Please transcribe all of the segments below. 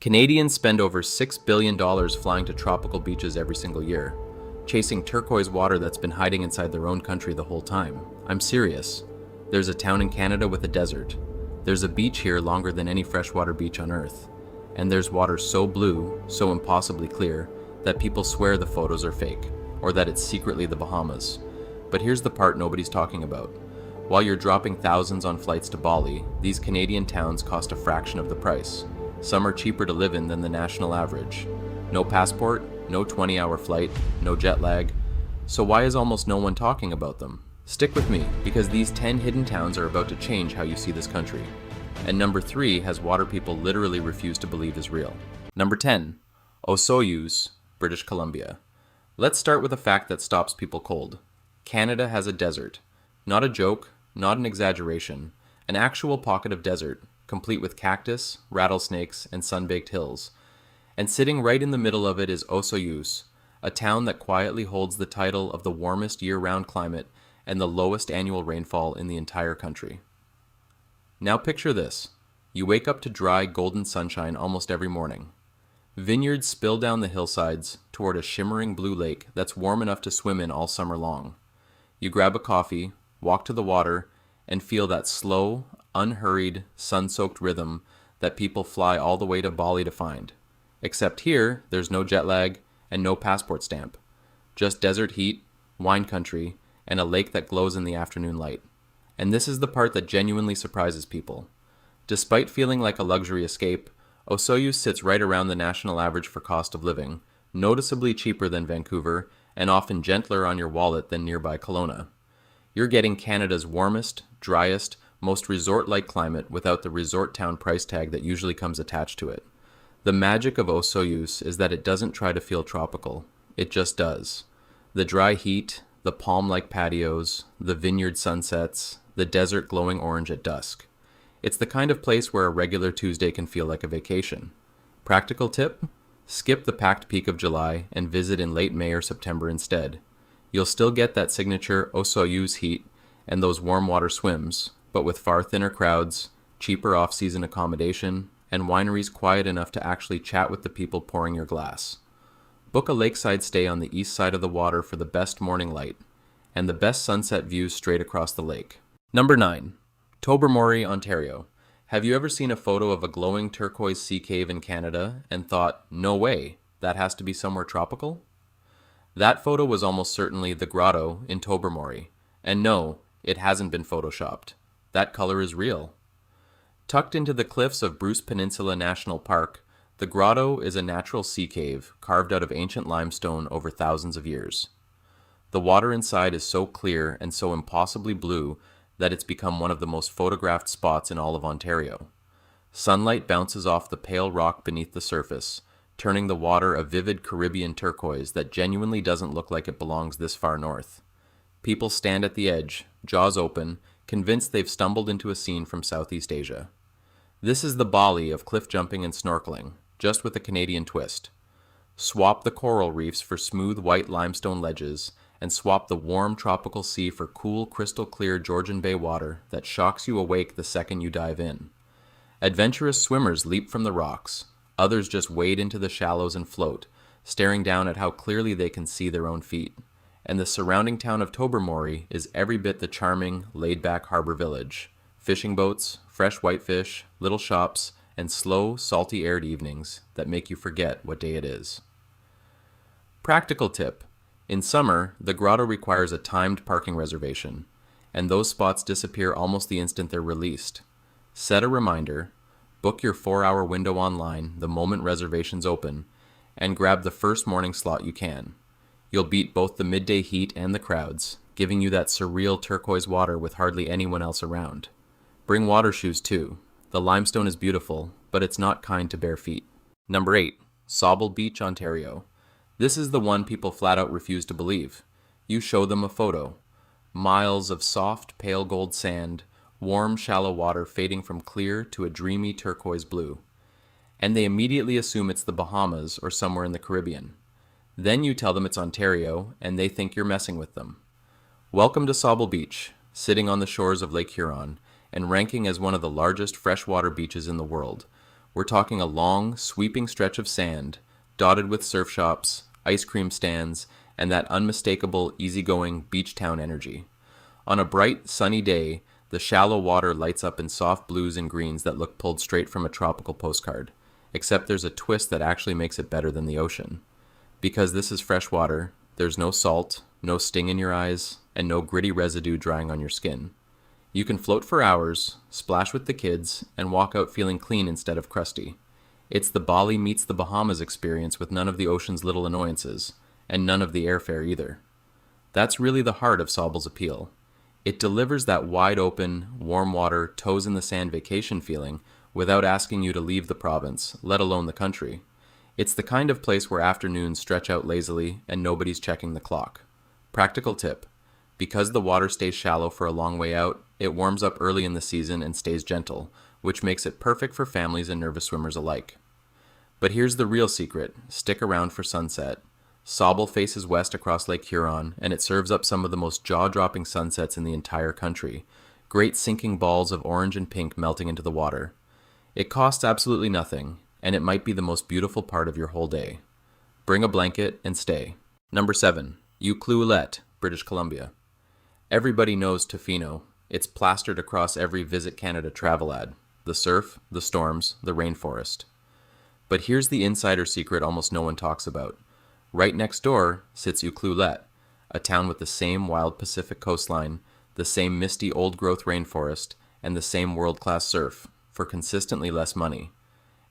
Canadians spend over $6 billion flying to tropical beaches every single year, chasing turquoise water that's been hiding inside their own country the whole time. I'm serious. There's a town in Canada with a desert. There's a beach here longer than any freshwater beach on Earth. And there's water so blue, so impossibly clear, that people swear the photos are fake, or that it's secretly the Bahamas. But here's the part nobody's talking about. While you're dropping thousands on flights to Bali, these Canadian towns cost a fraction of the price. Some are cheaper to live in than the national average. No passport, no 20-hour flight, no jet lag. So why is almost no one talking about them? Stick with me, because these 10 hidden towns are about to change how you see this country. And number 3 has water people literally refuse to believe is real. Number 10, Osoyoos, British Columbia. Let's start with a fact that stops people cold. Canada has a desert. Not a joke, not an exaggeration. An actual pocket of desert, complete with cactus, rattlesnakes, and sun-baked hills. And sitting right in the middle of it is Osoyoos, a town that quietly holds the title of the warmest year-round climate and the lowest annual rainfall in the entire country. Now picture this. You wake up to dry, golden sunshine almost every morning. Vineyards spill down the hillsides toward a shimmering blue lake that's warm enough to swim in all summer long. You grab a coffee, walk to the water, and feel that slow, unhurried, sun-soaked rhythm that people fly all the way to Bali to find. Except here, there's no jet lag and no passport stamp. Just desert heat, wine country, and a lake that glows in the afternoon light. And this is the part that genuinely surprises people. Despite feeling like a luxury escape, Osoyoos sits right around the national average for cost of living, noticeably cheaper than Vancouver, and often gentler on your wallet than nearby Kelowna. You're getting Canada's warmest, driest, most resort-like climate without the resort town price tag that usually comes attached to it. The magic of Osoyoos is that it doesn't try to feel tropical. It just does. The dry heat, the palm-like patios, the vineyard sunsets, the desert glowing orange at dusk. It's the kind of place where a regular Tuesday can feel like a vacation. Practical tip? Skip the packed peak of July and visit in late May or September instead. You'll still get that signature Osoyoos heat and those warm water swims, but with far thinner crowds, cheaper off-season accommodation, and wineries quiet enough to actually chat with the people pouring your glass. Book a lakeside stay on the east side of the water for the best morning light, and the best sunset views straight across the lake. Number 9. Tobermory, Ontario. Have you ever seen a photo of a glowing turquoise sea cave in Canada and thought, no way, that has to be somewhere tropical? That photo was almost certainly the grotto in Tobermory, and no, it hasn't been photoshopped. That color is real. Tucked into the cliffs of Bruce Peninsula National Park, the grotto is a natural sea cave carved out of ancient limestone over thousands of years. The water inside is so clear and so impossibly blue that it's become one of the most photographed spots in all of Ontario. Sunlight bounces off the pale rock beneath the surface, turning the water a vivid Caribbean turquoise that genuinely doesn't look like it belongs this far north. People stand at the edge, jaws open, convinced they've stumbled into a scene from Southeast Asia. This is the Bali of cliff jumping and snorkeling, just with a Canadian twist. Swap the coral reefs for smooth white limestone ledges, and swap the warm tropical sea for cool, crystal-clear Georgian Bay water that shocks you awake the second you dive in. Adventurous swimmers leap from the rocks. Others just wade into the shallows and float, staring down at how clearly they can see their own feet. And the surrounding town of Tobermory is every bit the charming, laid-back harbor village. Fishing boats, fresh whitefish, little shops, and slow, salty-aired evenings that make you forget what day it is. Practical tip. In summer, the grotto requires a timed parking reservation, and those spots disappear almost the instant they're released. Set a reminder, book your 4-hour window online the moment reservations open, and grab the first morning slot you can. You'll beat both the midday heat and the crowds, giving you that surreal turquoise water with hardly anyone else around. Bring water shoes too. The limestone is beautiful, but it's not kind to bare feet. Number 8. Sauble Beach, Ontario. This is the one people flat out refuse to believe. You show them a photo. Miles of soft, pale gold sand, warm, shallow water fading from clear to a dreamy turquoise blue. And they immediately assume it's the Bahamas or somewhere in the Caribbean. Then you tell them it's Ontario, and they think you're messing with them. Welcome to Sauble Beach, sitting on the shores of Lake Huron, and ranking as one of the largest freshwater beaches in the world, We're talking a long, sweeping stretch of sand, dotted with surf shops, ice cream stands, and that unmistakable, easygoing beach town energy. On a bright, sunny day, the shallow water lights up in soft blues and greens that look pulled straight from a tropical postcard, except there's a twist that actually makes it better than the ocean. Because this is fresh water, there's no salt, no sting in your eyes, and no gritty residue drying on your skin. You can float for hours, splash with the kids, and walk out feeling clean instead of crusty. It's the Bali meets the Bahamas experience with none of the ocean's little annoyances, and none of the airfare either. That's really the heart of Sauble's appeal. It delivers that wide-open, warm water, toes-in-the-sand vacation feeling without asking you to leave the province, let alone the country. It's the kind of place where afternoons stretch out lazily and nobody's checking the clock. Practical tip: because the water stays shallow for a long way out, it warms up early in the season and stays gentle, which makes it perfect for families and nervous swimmers alike. But here's the real secret: stick around for sunset. Sauble faces west across Lake Huron, and it serves up some of the most jaw-dropping sunsets in the entire country. Great sinking balls of orange and pink melting into the water. It costs absolutely nothing, and it might be the most beautiful part of your whole day. Bring a blanket and stay. Number 7. Ucluelet, British Columbia. Everybody knows Tofino. It's plastered across every Visit Canada travel ad. The surf, the storms, the rainforest. But here's the insider secret almost no one talks about. Right next door sits Ucluelet, a town with the same wild Pacific coastline, the same misty old-growth rainforest, and the same world-class surf, for consistently less money.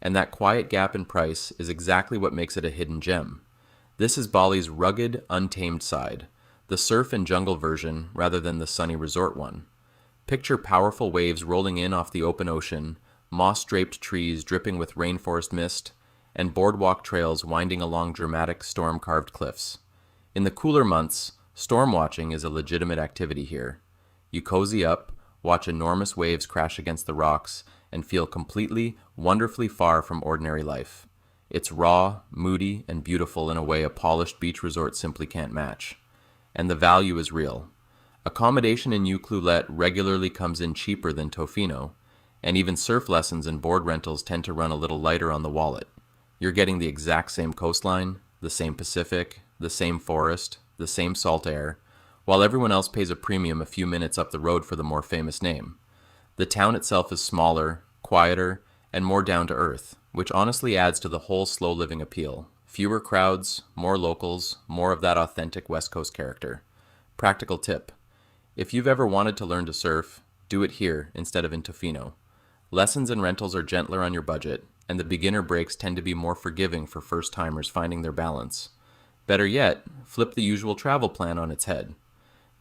And that quiet gap in price is exactly what makes it a hidden gem. This is Bali's rugged, untamed side, the surf and jungle version rather than the sunny resort one. Picture powerful waves rolling in off the open ocean, moss-draped trees dripping with rainforest mist, and boardwalk trails winding along dramatic storm-carved cliffs. In the cooler months, storm watching is a legitimate activity here. You cozy up, watch enormous waves crash against the rocks, and feel completely, wonderfully far from ordinary life. It's raw, moody, and beautiful in a way a polished beach resort simply can't match. And the value is real. Accommodation in Ucluelet regularly comes in cheaper than Tofino, and even surf lessons and board rentals tend to run a little lighter on the wallet. You're getting the exact same coastline, the same Pacific, the same forest, the same salt air, while everyone else pays a premium a few minutes up the road for the more famous name. The town itself is smaller, quieter, and more down to earth, which honestly adds to the whole slow living appeal. Fewer crowds, more locals, more of that authentic West Coast character. Practical tip: if you've ever wanted to learn to surf, do it here instead of in Tofino. Lessons and rentals are gentler on your budget, and the beginner breaks tend to be more forgiving for first-timers finding their balance. Better yet, flip the usual travel plan on its head.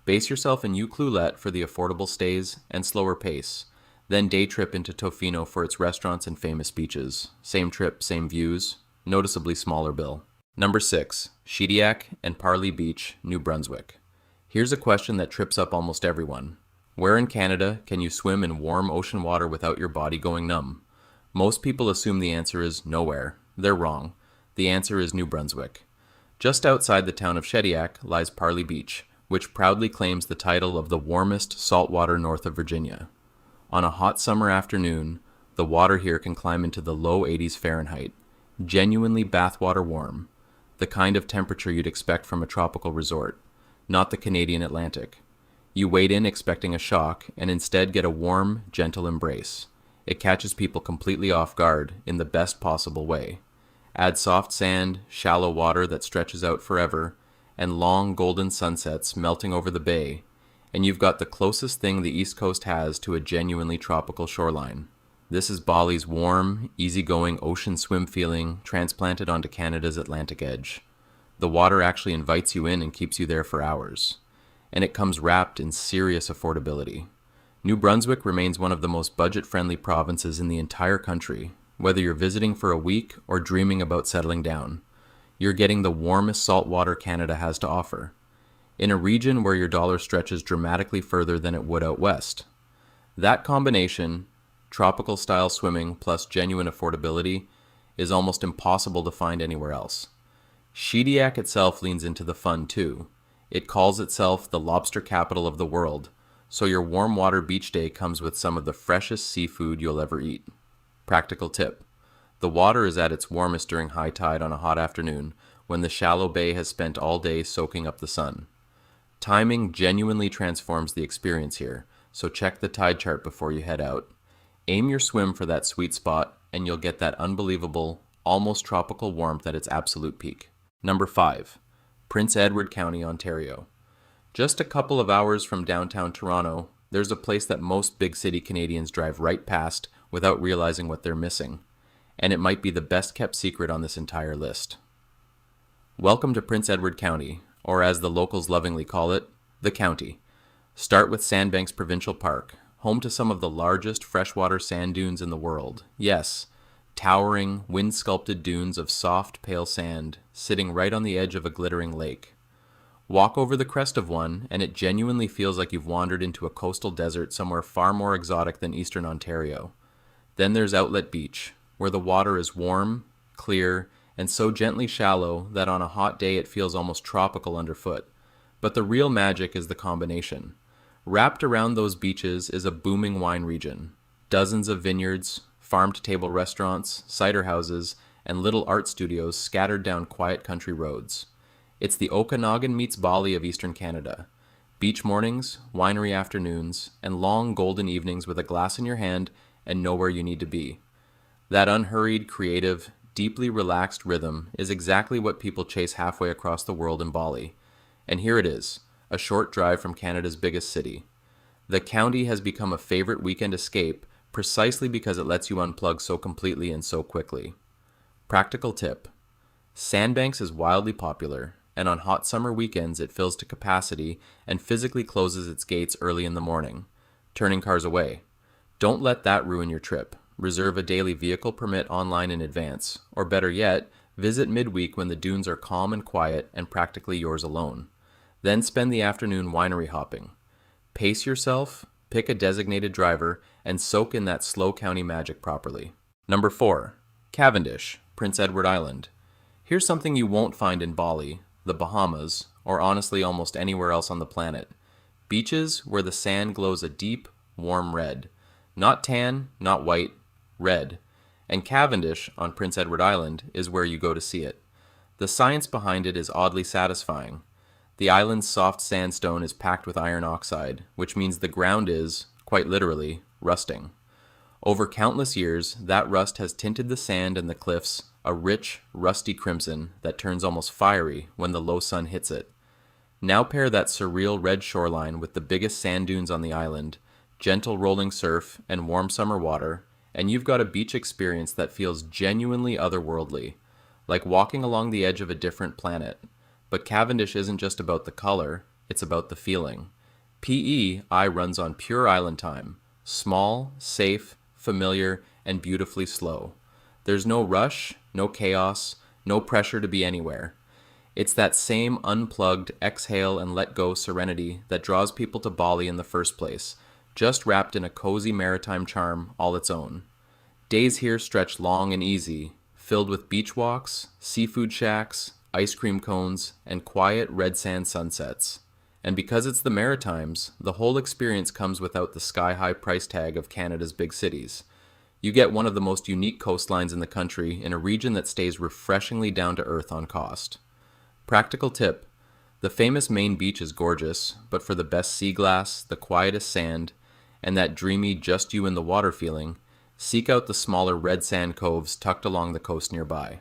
Base yourself in Ucluelet for the affordable stays and slower pace, then day trip into Tofino for its restaurants and famous beaches. Same trip, same views, noticeably smaller bill. Number 6. Shediac and Sauble Beach, New Brunswick. Here's a question that trips up almost everyone. Where in Canada can you swim in warm ocean water without your body going numb? Most people assume the answer is nowhere. They're wrong. The answer is New Brunswick. Just outside the town of Shediac lies Sauble Beach, which proudly claims the title of the warmest saltwater north of Virginia. On a hot summer afternoon, the water here can climb into the low 80s Fahrenheit, genuinely bathwater warm, the kind of temperature you'd expect from a tropical resort, not the Canadian Atlantic. You wade in expecting a shock and instead get a warm, gentle embrace. It catches people completely off guard in the best possible way. Add soft sand, shallow water that stretches out forever, and long golden sunsets melting over the bay, and you've got the closest thing the East Coast has to a genuinely tropical shoreline. This is Bali's warm, easygoing ocean swim feeling transplanted onto Canada's Atlantic edge. The water actually invites you in and keeps you there for hours. And it comes wrapped in serious affordability. New Brunswick remains one of the most budget-friendly provinces in the entire country, whether you're visiting for a week or dreaming about settling down. You're getting the warmest saltwater Canada has to offer, in a region where your dollar stretches dramatically further than it would out west. That combination, tropical-style swimming plus genuine affordability, is almost impossible to find anywhere else. Shediac itself leans into the fun too. It calls itself the lobster capital of the world, so your warm water beach day comes with some of the freshest seafood you'll ever eat. Practical tip: The water is at its warmest during high tide on a hot afternoon, when the shallow bay has spent all day soaking up the sun. Timing genuinely transforms the experience here, so check the tide chart before you head out. Aim your swim for that sweet spot, and you'll get that unbelievable, almost tropical warmth at its absolute peak. Number 5. Prince Edward County, Ontario. Just a couple of hours from downtown Toronto, there's a place that most big city Canadians drive right past without realizing what they're missing. And it might be the best kept secret on this entire list. Welcome to Prince Edward County, or as the locals lovingly call it, the County. Start with Sandbanks Provincial Park, home to some of the largest freshwater sand dunes in the world. Yes, towering, wind-sculpted dunes of soft, pale sand, sitting right on the edge of a glittering lake. Walk over the crest of one, and it genuinely feels like you've wandered into a coastal desert somewhere far more exotic than Eastern Ontario. Then there's Ucluelet Beach, where the water is warm, clear, and so gently shallow that on a hot day it feels almost tropical underfoot. But the real magic is the combination. Wrapped around those beaches is a booming wine region. Dozens of vineyards, farm-to-table restaurants, cider houses, and little art studios scattered down quiet country roads. It's the Okanagan meets Bali of Eastern Canada. Beach mornings, winery afternoons, and long golden evenings with a glass in your hand and know where you need to be. That unhurried, creative, deeply relaxed rhythm is exactly what people chase halfway across the world in Bali. And here it is, a short drive from Canada's biggest city. The county has become a favorite weekend escape precisely because it lets you unplug so completely and so quickly. Practical tip. Sandbanks is wildly popular, and on hot summer weekends it fills to capacity and physically closes its gates early in the morning, turning cars away. Don't let that ruin your trip. Reserve a daily vehicle permit online in advance, or better yet, visit midweek when the dunes are calm and quiet and practically yours alone. Then spend the afternoon winery hopping. Pace yourself, pick a designated driver, and soak in that slow county magic properly. Number 4. Cavendish, Prince Edward Island. Here's something you won't find in Bali, the Bahamas, or honestly almost anywhere else on the planet. Beaches where the sand glows a deep, warm red. Not tan, not white, red. And Cavendish, on Prince Edward Island, is where you go to see it. The science behind it is oddly satisfying. The island's soft sandstone is packed with iron oxide, which means the ground is, quite literally, rusting. Over countless years, that rust has tinted the sand and the cliffs a rich, rusty crimson that turns almost fiery when the low sun hits it. Now pair that surreal red shoreline with the biggest sand dunes on the island, gentle rolling surf, and warm summer water, and you've got a beach experience that feels genuinely otherworldly, like walking along the edge of a different planet. But Cavendish isn't just about the color, it's about the feeling. PEI runs on pure island time, small, safe, familiar, and beautifully slow. There's no rush, no chaos, no pressure to be anywhere. It's that same unplugged, exhale and let go serenity that draws people to Bali in the first place, just wrapped in a cozy maritime charm all its own. Days here stretch long and easy, filled with beach walks, seafood shacks, ice cream cones, and quiet red sand sunsets. And because it's the Maritimes, the whole experience comes without the sky-high price tag of Canada's big cities. You get one of the most unique coastlines in the country in a region that stays refreshingly down to earth on cost. Practical tip. The famous main beach is gorgeous, but for the best sea glass, the quietest sand, and that dreamy just you in the water feeling, seek out the smaller red sand coves tucked along the coast nearby.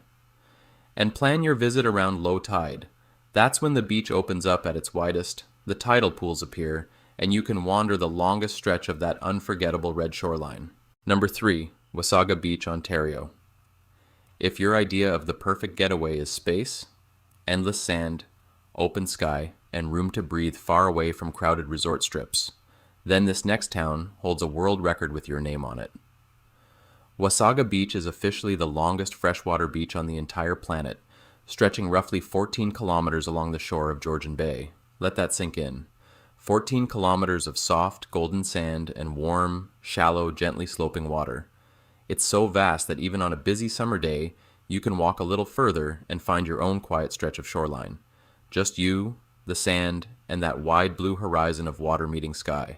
And plan your visit around low tide. That's when the beach opens up at its widest, the tidal pools appear, and you can wander the longest stretch of that unforgettable red shoreline. Number 3. Wasaga Beach, Ontario. If your idea of the perfect getaway is space, endless sand, open sky, and room to breathe far away from crowded resort strips, then this next town holds a world record with your name on it. Wasaga Beach is officially the longest freshwater beach on the entire planet, stretching roughly 14 kilometers along the shore of Georgian Bay. Let that sink in. 14 kilometers of soft, golden sand and warm, shallow, gently sloping water. It's so vast that even on a busy summer day, you can walk a little further and find your own quiet stretch of shoreline. Just you, the sand, and that wide blue horizon of water meeting sky.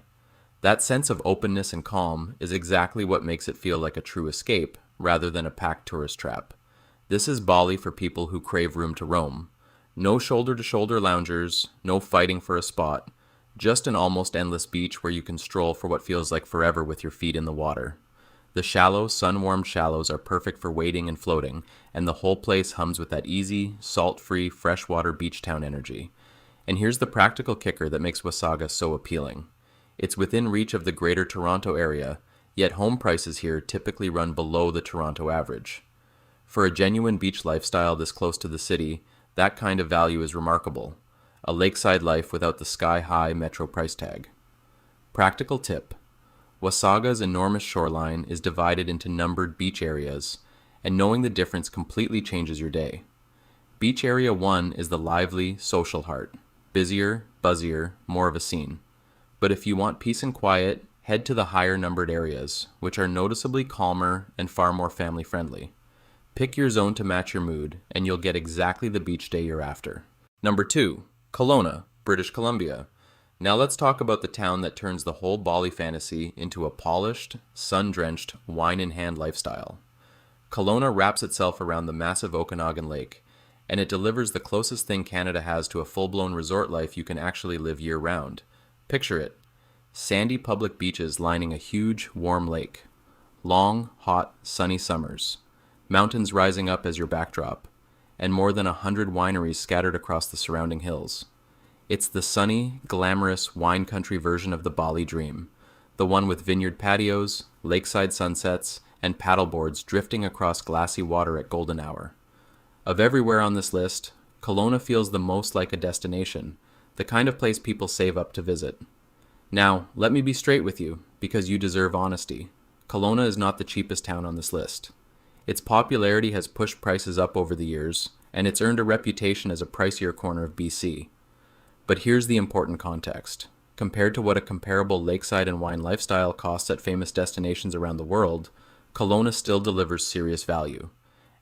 That sense of openness and calm is exactly what makes it feel like a true escape, rather than a packed tourist trap. This is Bali for people who crave room to roam. No shoulder-to-shoulder loungers, no fighting for a spot, just an almost endless beach where you can stroll for what feels like forever with your feet in the water. The shallow, sun-warmed shallows are perfect for wading and floating, and the whole place hums with that easy, salt-free, freshwater beach town energy. And here's the practical kicker that makes Wasaga so appealing. It's within reach of the Greater Toronto area, yet home prices here typically run below the Toronto average. For a genuine beach lifestyle this close to the city, that kind of value is remarkable. A lakeside life without the sky-high metro price tag. Practical tip. Wasaga's enormous shoreline is divided into numbered beach areas, and knowing the difference completely changes your day. Beach Area 1 is the lively, social heart. Busier, buzzier, more of a scene. But if you want peace and quiet, head to the higher numbered areas, which are noticeably calmer and far more family friendly. Pick your zone to match your mood, and you'll get exactly the beach day you're after. Number 2. Kelowna, British Columbia. Now let's talk about the town that turns the whole Bali fantasy into a polished, sun-drenched, wine-in-hand lifestyle. Kelowna wraps itself around the massive Okanagan Lake, and it delivers the closest thing Canada has to a full-blown resort life you can actually live year-round. Picture it. Sandy public beaches lining a huge, warm lake. Long, hot, sunny summers. Mountains rising up as your backdrop, and more than 100 wineries scattered across the surrounding hills. It's the sunny, glamorous, wine country version of the Bali dream, the one with vineyard patios, lakeside sunsets, and paddleboards drifting across glassy water at golden hour. Of everywhere on this list, Kelowna feels the most like a destination, the kind of place people save up to visit. Now, let me be straight with you, because you deserve honesty. Kelowna is not the cheapest town on this list. Its popularity has pushed prices up over the years, and it's earned a reputation as a pricier corner of BC. But here's the important context. Compared to what a comparable lakeside and wine lifestyle costs at famous destinations around the world, Kelowna still delivers serious value,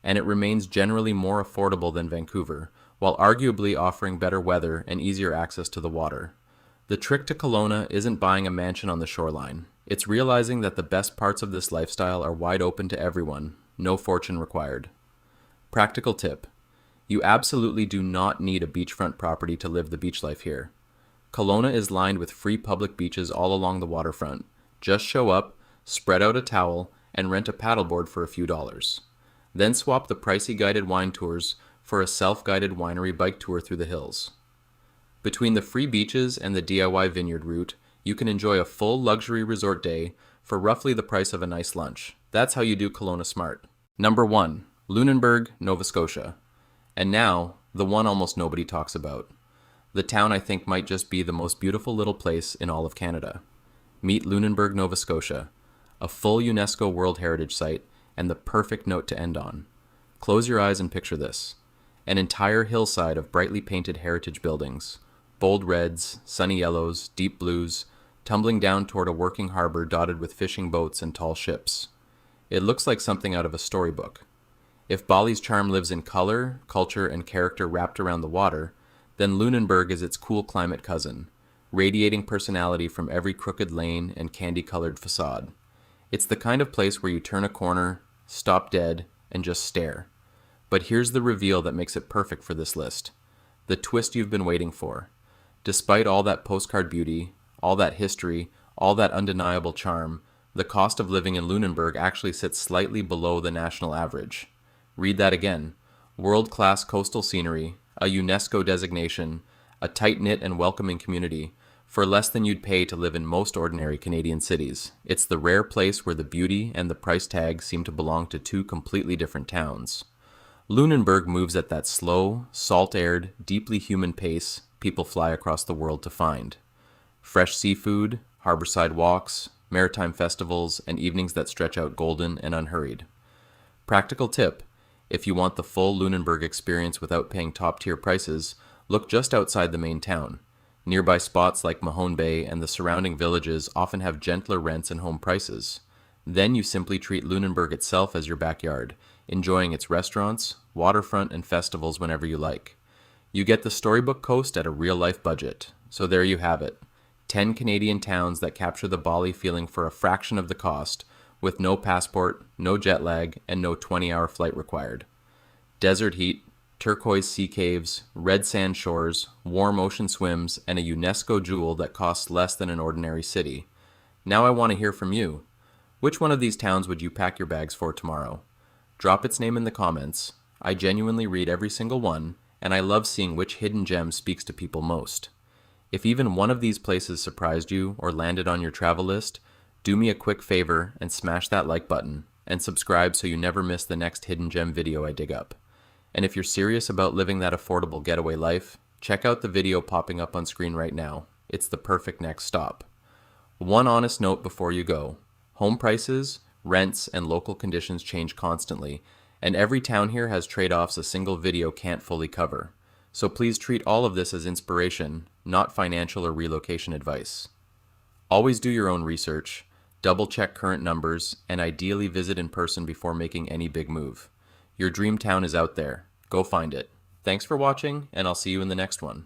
and it remains generally more affordable than Vancouver, while arguably offering better weather and easier access to the water. The trick to Kelowna isn't buying a mansion on the shoreline. It's realizing that the best parts of this lifestyle are wide open to everyone, no fortune required. Practical tip. You absolutely do not need a beachfront property to live the beach life here. Kelowna is lined with free public beaches all along the waterfront. Just show up, spread out a towel, and rent a paddleboard for a few dollars. Then swap the pricey guided wine tours for a self-guided winery bike tour through the hills. Between the free beaches and the DIY vineyard route, you can enjoy a full luxury resort day for roughly the price of a nice lunch. That's how you do Kelowna smart. Number 1. Lunenburg, Nova Scotia. And now, the one almost nobody talks about. The town I think might just be the most beautiful little place in all of Canada. Meet Lunenburg, Nova Scotia, a full UNESCO World Heritage Site and the perfect note to end on. Close your eyes and picture this. An entire hillside of brightly painted heritage buildings. Bold reds, sunny yellows, deep blues, tumbling down toward a working harbor dotted with fishing boats and tall ships. It looks like something out of a storybook. If Bali's charm lives in color, culture, and character wrapped around the water, then Lunenburg is its cool climate cousin, radiating personality from every crooked lane and candy-colored facade. It's the kind of place where you turn a corner, stop dead, and just stare. But here's the reveal that makes it perfect for this list. The twist you've been waiting for. Despite all that postcard beauty, all that history, all that undeniable charm, the cost of living in Lunenburg actually sits slightly below the national average. Read that again. World-class coastal scenery, a UNESCO designation, a tight-knit and welcoming community, for less than you'd pay to live in most ordinary Canadian cities. It's the rare place where the beauty and the price tag seem to belong to two completely different towns. Lunenburg moves at that slow, salt-aired, deeply human pace people fly across the world to find. Fresh seafood, harborside walks, maritime festivals, and evenings that stretch out golden and unhurried. Practical tip. If you want the full Lunenburg experience without paying top-tier prices, look just outside the main town. Nearby spots like Mahone Bay and the surrounding villages often have gentler rents and home prices. Then you simply treat Lunenburg itself as your backyard, enjoying its restaurants, waterfront, and festivals whenever you like. You get the storybook coast at a real-life budget. So there you have it. 10 Canadian towns that capture the Bali feeling for a fraction of the cost, with no passport, no jet lag, and no 20-hour flight required. Desert heat, turquoise sea caves, red sand shores, warm ocean swims, and a UNESCO jewel that costs less than an ordinary city. Now I want to hear from you. Which one of these towns would you pack your bags for tomorrow? Drop its name in the comments. I genuinely read every single one, and I love seeing which hidden gem speaks to people most. If even one of these places surprised you or landed on your travel list, do me a quick favor and smash that like button, and subscribe so you never miss the next hidden gem video I dig up. And if you're serious about living that affordable getaway life, check out the video popping up on screen right now. It's the perfect next stop. One honest note before you go. Home prices, rents, and local conditions change constantly, and every town here has trade-offs a single video can't fully cover. So please treat all of this as inspiration, not financial or relocation advice. Always do your own research, double-check current numbers, and ideally visit in person before making any big move. Your dream town is out there. Go find it. Thanks for watching, and I'll see you in the next one.